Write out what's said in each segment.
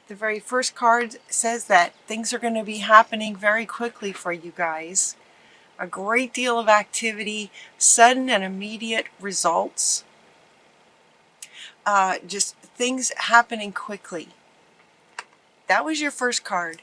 The very first card says that things are going to be happening very quickly for you guys. A great deal of activity, sudden and immediate results. Just things happening quickly. That was your first card.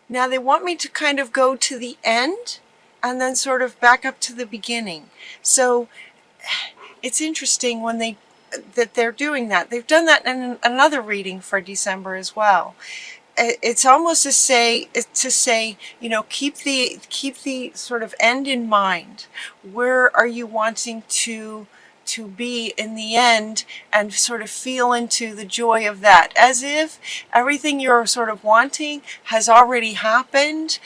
Now they want me to kind of go to the end and then sort of back up to the beginning. So it's interesting when they're doing that. They've done that in another reading for December as well. It's almost to say, you know, keep the sort of end in mind. Where are you wanting to be in the end, and sort of feel into the joy of that, as if everything you're sort of wanting has already happened.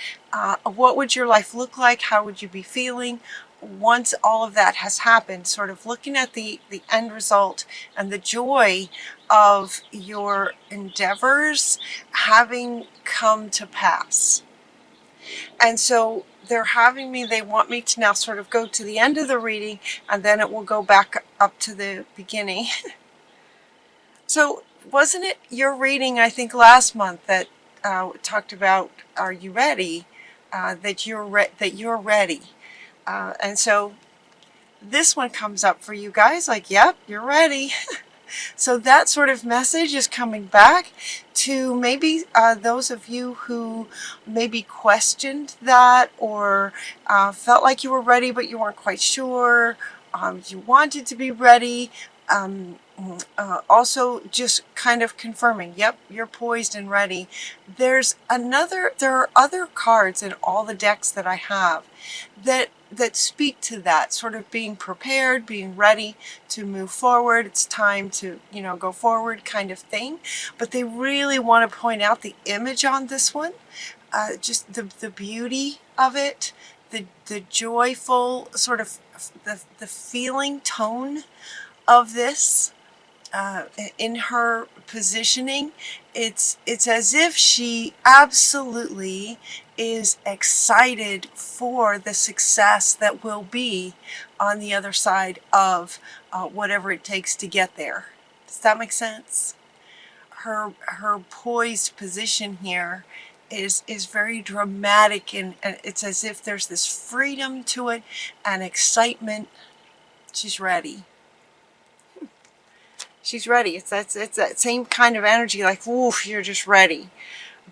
What would your life look like? How would you be feeling once all of that has happened? Sort of looking at the end result and the joy of your endeavors having come to pass. And so they want me to now sort of go to the end of the reading, and then it will go back up to the beginning. So wasn't it your reading, I think last month, that talked about, are you ready? That you're ready. And so this one comes up for you guys like, yep, you're ready. So that sort of message is coming back to maybe those of you who maybe questioned that, or felt like you were ready but you weren't quite sure. You wanted to be ready. Also just kind of confirming, yep, you're poised and ready. There are other cards in all the decks that I have that speak to that, sort of being prepared, being ready to move forward. It's time to, you know, go forward kind of thing. But they really want to point out the image on this one, just the beauty of it, the joyful sort of the feeling tone of this. In her positioning, it's as if she absolutely is excited for the success that will be on the other side of whatever it takes to get there. Does that make sense? Her poised position here is very dramatic, and it's as if there's this freedom to it and excitement. She's ready. She's ready. It's that same kind of energy, like, woof, you're just ready.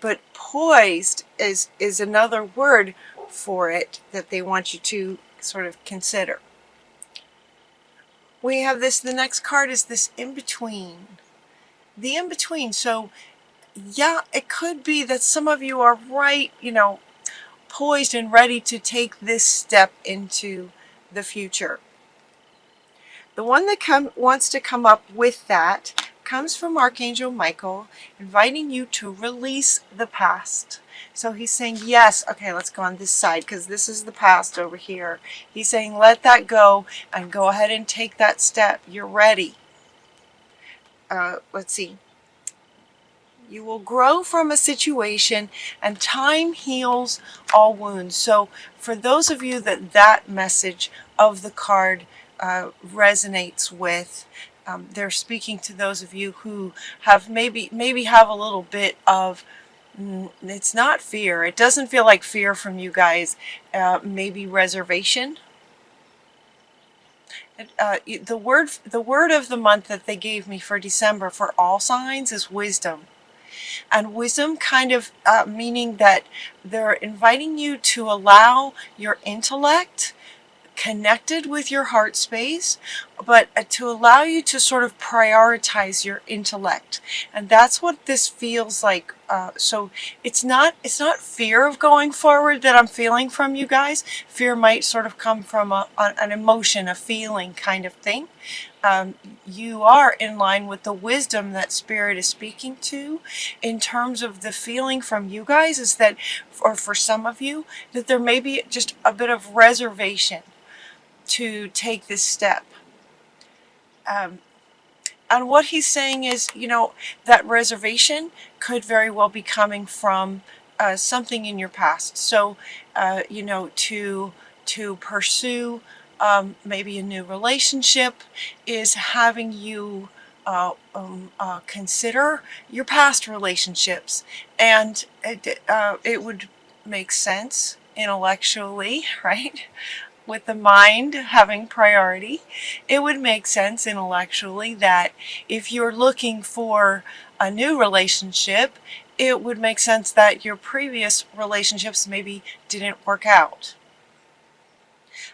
But poised is another word for it that they want you to sort of consider. We have this, the next card is this in-between. The in-between. So, yeah, it could be that some of you are right, you know, poised and ready to take this step into the future. The one that wants to come up with that comes from Archangel Michael, inviting you to release the past. So he's saying, yes, okay, let's go on this side, because this is the past over here. He's saying, let that go and go ahead and take that step. You're ready. Let's see. You will grow from a situation, and time heals all wounds. So for those of you that message of the card resonates with, they're speaking to those of you who have maybe have a little bit of, it's not fear, it doesn't feel like fear from you guys, maybe reservation. The word of the month that they gave me for December for all signs is wisdom. And wisdom kind of meaning that they're inviting you to allow your intellect connected with your heart space, but to allow you to sort of prioritize your intellect. And that's what this feels like. So it's not fear of going forward that I'm feeling from you guys. Fear might sort of come from an emotion, a feeling kind of thing. You are in line with the wisdom that Spirit is speaking to in terms of the feeling from you guys, is that, or for some of you, that there may be just a bit of reservation to take this step. And what he's saying is, you know, that reservation could very well be coming from something in your past. So, you know, to pursue maybe a new relationship is having you consider your past relationships, and it would make sense intellectually, right? With the mind having priority, it would make sense intellectually that if you're looking for a new relationship, it would make sense that your previous relationships maybe didn't work out.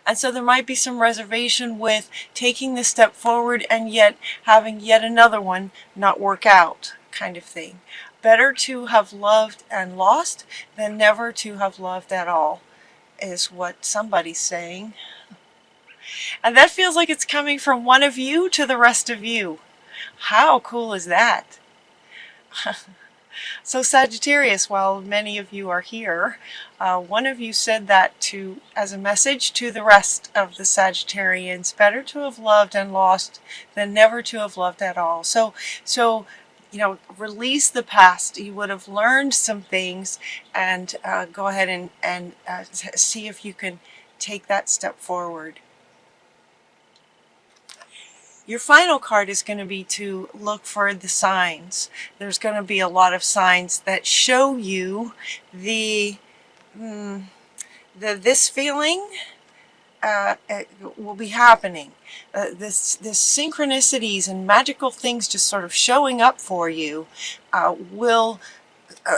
And so there might be some reservation with taking this step forward and yet having yet another one not work out, kind of thing. Better to have loved and lost than never to have loved at all, is what somebody's saying. And that feels like it's coming from one of you to the rest of you. How cool is that? So Sagittarius, while many of you are here, one of you said that as a message to the rest of the Sagittarians: better to have loved and lost than never to have loved at all. So release the past. You would have learned some things, and go ahead and see if you can take that step forward. Your final card is going to be to look for the signs. There's going to be a lot of signs that show you this feeling will be happening. This synchronicities and magical things just sort of showing up for you will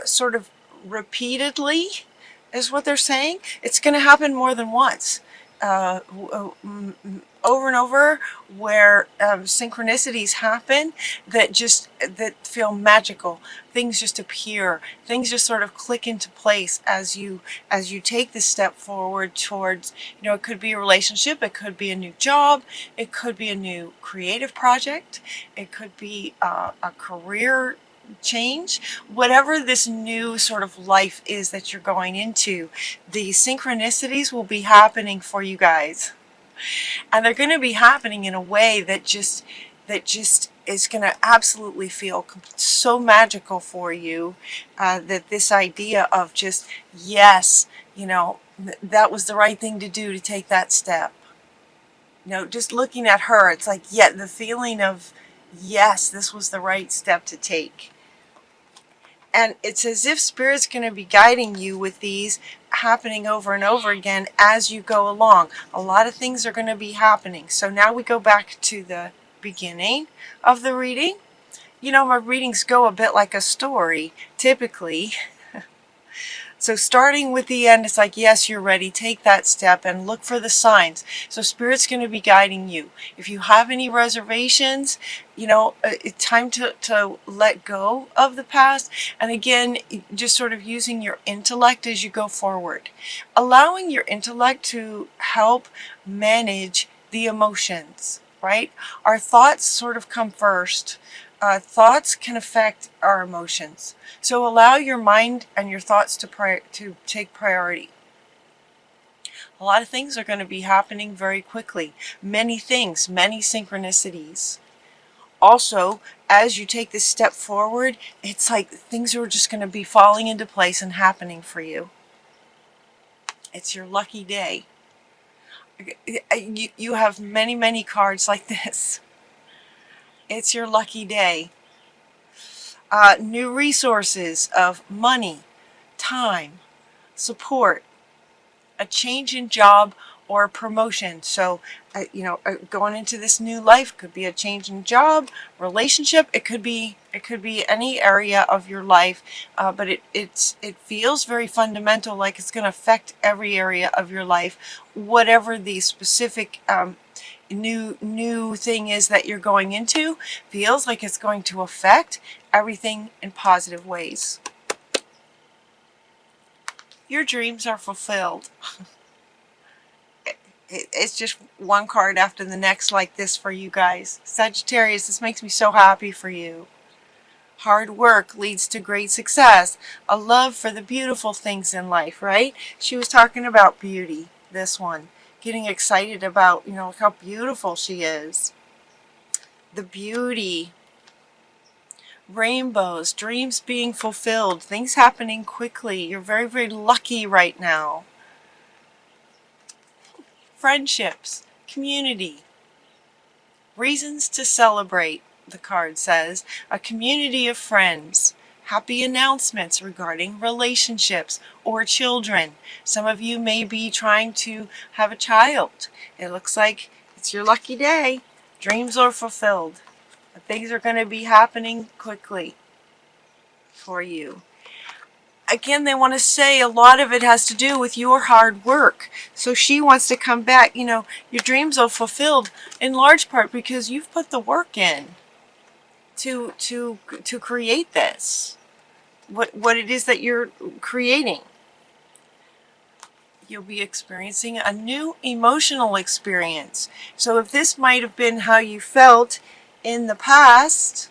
sort of repeatedly, is what they're saying. It's going to happen more than once. Over and over, where synchronicities happen that feel magical. Things just appear. Things just sort of click into place as you take this step forward towards, it could be a relationship, it could be a new job, it could be a new creative project, it could be a career change. Whatever this new sort of life is that you're going into, the synchronicities will be happening for you guys. And they're going to be happening in a way that just is going to absolutely feel so magical for you, that this idea of just, yes, that was the right thing to do, to take that step. Just looking at her, it's like, yeah, the feeling of, yes, this was the right step to take. And it's as if Spirit's going to be guiding you with these happening over and over again as you go along. A lot of things are going to be happening. So now we go back to the beginning of the reading. My readings go a bit like a story, typically. So starting with the end, it's like, yes, you're ready. Take that step and look for the signs. So Spirit's going to be guiding you. If you have any reservations, it's time to let go of the past. And again, just sort of using your intellect as you go forward. Allowing your intellect to help manage the emotions, right? Our thoughts sort of come first. Thoughts can affect our emotions. So allow your mind and your thoughts to take priority. A lot of things are going to be happening very quickly. Many things, many synchronicities. Also, as you take this step forward, it's like things are just going to be falling into place and happening for you. It's your lucky day. You have many, many cards like this. It's your lucky day. New resources of money, time, support, a change in job or promotion. So, going into this new life could be a change in job, relationship. It could be any area of your life, but it feels very fundamental, like it's going to affect every area of your life, whatever the specific new thing is that you're going into. Feels like it's going to affect everything in positive ways. Your dreams are fulfilled. It's just one card after the next like this for you guys. Sagittarius, this makes me so happy for you. Hard work leads to great success. A love for the beautiful things in life, right? She was talking about beauty, this one. Getting excited about, how beautiful she is. The beauty. Rainbows, dreams being fulfilled, things happening quickly. You're very, very lucky right now. Friendships, community, reasons to celebrate. the card says, a community of friends. Happy announcements regarding relationships or children. Some of you may be trying to have a child. It looks like it's your lucky day. Dreams are fulfilled. Things are going to be happening quickly for you. Again, they want to say a lot of it has to do with your hard work. So she wants to come back. You know, your dreams are fulfilled in large part because you've put the work in to create this. What it is that you're creating. You'll be experiencing a new emotional experience. So if this might have been how you felt in the past,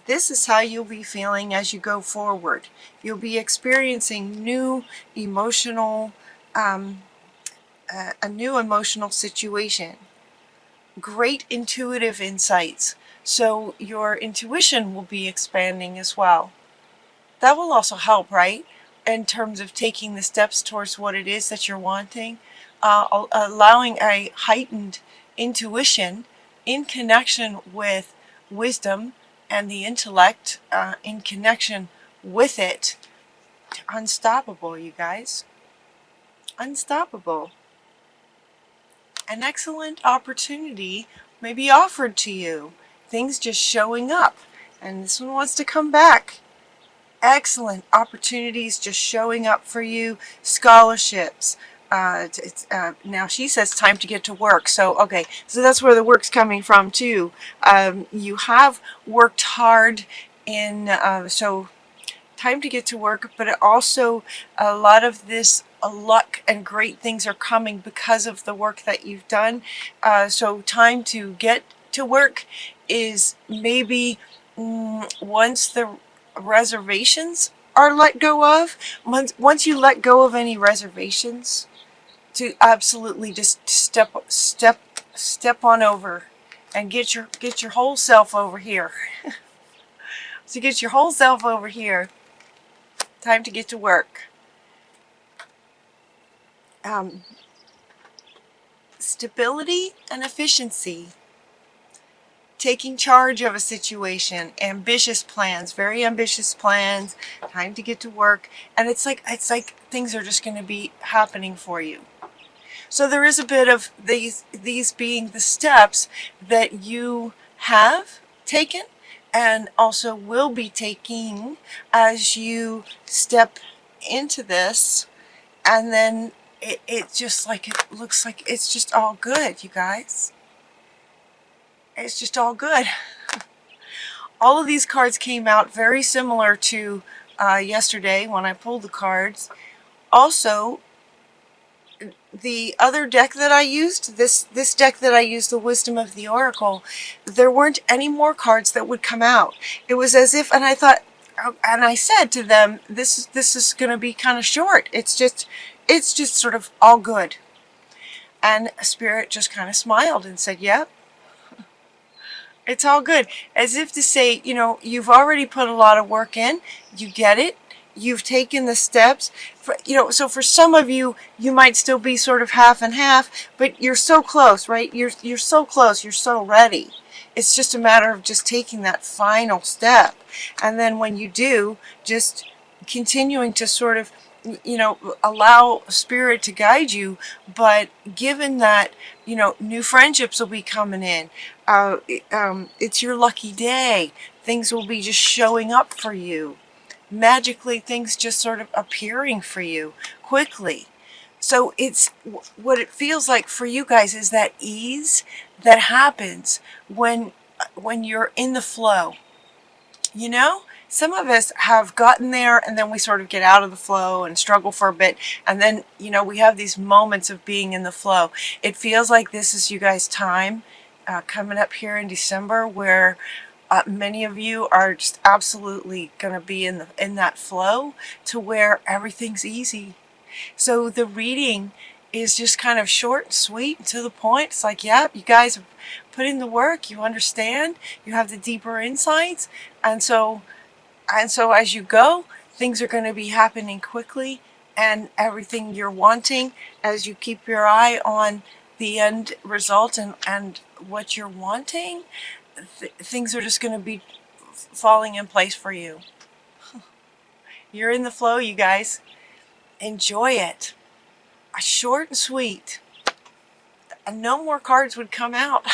this is how you'll be feeling as you go forward. You'll be experiencing new emotional, a new emotional situation. Great intuitive insights. So your intuition will be expanding as well. That will also help, right? In terms of taking the steps towards what it is that you're wanting, allowing a heightened intuition in connection with wisdom and the intellect, in connection with it. Unstoppable, you guys. Unstoppable. An excellent opportunity may be offered to you. Things just showing up. And this one wants to come back. Excellent opportunities just showing up for you. Scholarships. Now she says time to get to work. So, okay, so that's where the work's coming from too. You have worked hard in, so time to get to work, but also a lot of this luck and great things are coming because of the work that you've done. So time to get to work is maybe once the reservations are let go of. Once you let go of any reservations, to absolutely just step on over and get your whole self over here. So get your whole self over here. Time to get to work. Stability and efficiency. Taking charge of a situation, ambitious plans, very ambitious plans, time to get to work, and it's like things are just going to be happening for you. So there is a bit of these being the steps that you have taken and also will be taking as you step into this, and then it just like it looks like it's just all good, you guys. It's just all good. All of these cards came out very similar to yesterday when I pulled the cards. Also, the other deck that I used, this deck that I used, the Wisdom of the Oracle, there weren't any more cards that would come out. It was as if, and I thought, and I said to them, this is going to be kind of short. It's just sort of all good. And Spirit just kind of smiled and said, yep. It's all good. As if to say, you know, you've already put a lot of work in. You get it. You've taken the steps. So for some of you, you might still be sort of half and half, but you're so close, right? You're so close. You're so ready. It's just a matter of just taking that final step. And then when you do, just continuing to sort of, you know, allow Spirit to guide you, but given that, you know, new friendships will be coming in. It's your lucky day. Things will be just showing up for you. Magically, things just sort of appearing for you quickly. So it's what it feels like for you guys is that ease that happens when you're in the flow. You know? Some of us have gotten there and then we sort of get out of the flow and struggle for a bit. And then, you know, we have these moments of being in the flow. It feels like this is you guys' time coming up here in December where many of you are just absolutely going to be in that flow to where everything's easy. So the reading is just kind of short and sweet and to the point. It's like, yeah, you guys have put in the work. You understand. You have the deeper insights. And so as you go, things are going to be happening quickly, and everything you're wanting as you keep your eye on the end result and what you're wanting, things are just going to be falling in place for you. You're in the flow, you guys. Enjoy it. Short and sweet. And no more cards would come out.